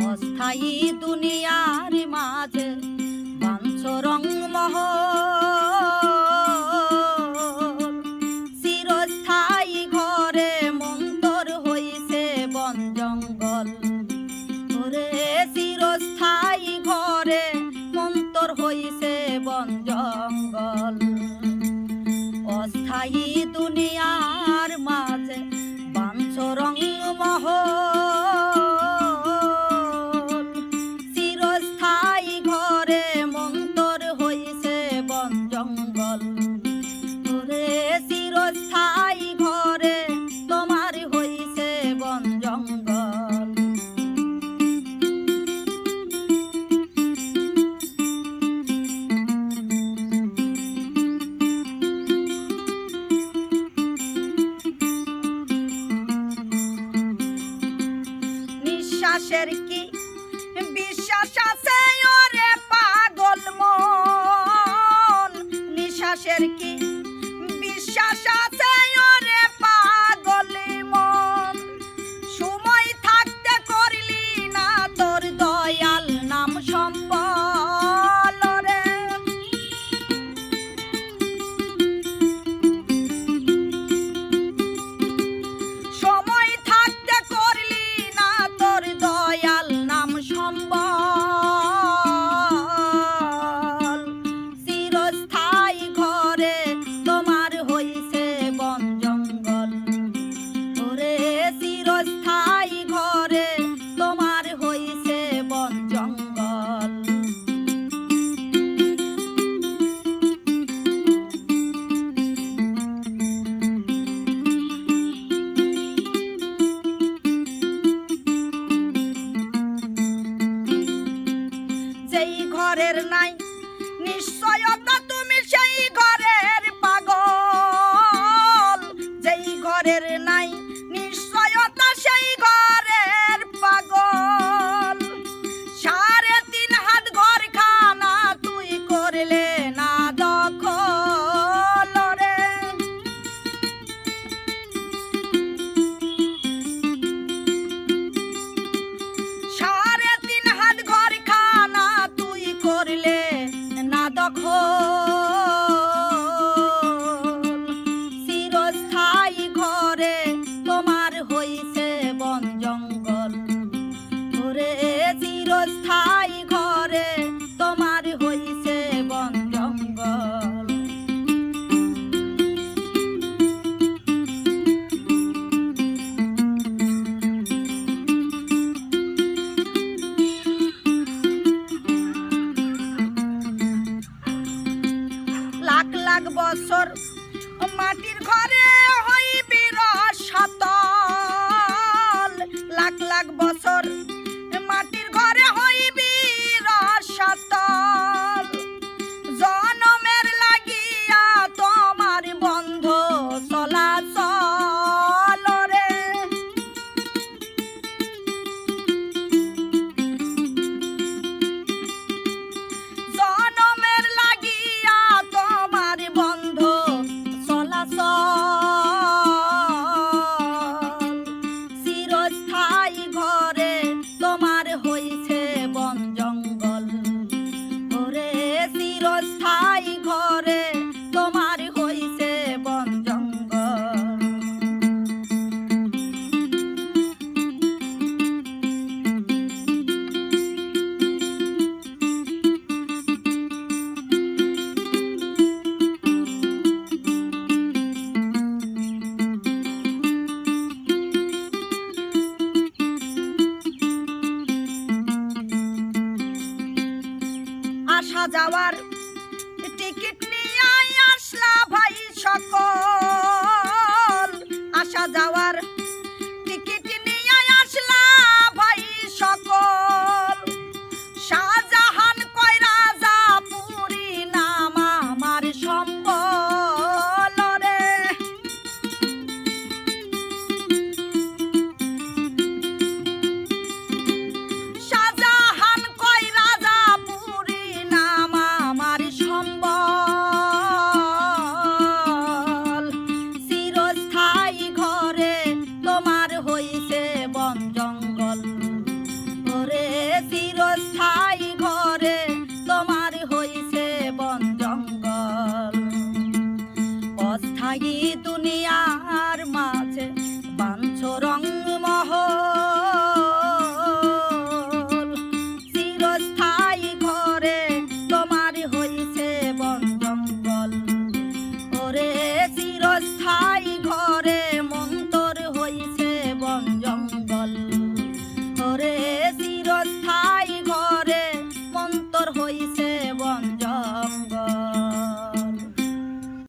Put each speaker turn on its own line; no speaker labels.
অস্থায়ী দুনিয়ার মাঝে বাঞ্ছ রংমহল, চিরস্থায়ী ঘরে মন্তর হইছে বন জঙ্গল। ওরে চিরস্থায়ী ঘরে মন্তর হইছে বন জঙ্গল। অস্থায়ী দুনিয়ার মাঝে বাঞ্ছ রংমহল, চিরস্থায়ী ঘরে মন্তর হইছে বন জঙ্গল। ওরে চিরস্থায়ী ঘরে তোমার হইছে বন জঙ্গল। নিঃশ্বাসের কি বিশ্বাস আছে ওরে পাগল মন, নিঃশ্বাসের কি বিশ্বাস আছে ওরে পাগল মন। সময় থাকতে করলি না তোর দয়াল নাম সম্বল রে। সময় থাকতে করলি না তোর দয়াল নাম সম্বল। চিরস্থায়ী ঘরে তোমার হইছে বন জঙ্গল। ওরে চিরস্থায়ী ঘরে তোমার হইছে বন জঙ্গল। যেই ঘরের নাই নিশ্চয়তা তুমি সেই ঘরের পাগল। যেই ঘরের নাই নিশ্চয়তা সেই ঘরের পাগল। 3.5 হাত ঘর খানা তুই করলে না দখল রে। সাড়ে 3 হাত ঘর খানা তুই করলে না দখল। চিরস্থায়ী ঘরে তোমার হইছে বন জঙ্গল। ওরে চিরস্থায়ী ঘরে তোমার হইছে বন জঙ্গল। লাখ লাখ বছর মাটির ঘরে হইবি রসাতল। লাখ লাখ বছর মাটির ঘরে হইবি রসাতল। জনমের লাগিয়া তোমার বন্ধ চলাচল রে। জনমের লাগিয়া তোমার বন্ধ চলাচল। চিরস্থায়ী ঘরে তোমার হইছে বন জঙ্গল। ওরে চিরস্থায়ী ঘরে তোমার হইছে বন জঙ্গল। আসা যাওয়ার টিকিট নিয়ে আসলা ভাই সকল। আসা যাওয়ার টিকিট নিয়ে আসলা ভাই সকল। শাহজাহান কয় রাজা পুরী নাম আমার সম্বল রে। শাহজাহান কয় রাজা পুরী নাম আমার সম্বল। এই দুনিয়ার মাঝে বাঞ্ছ রং মহল।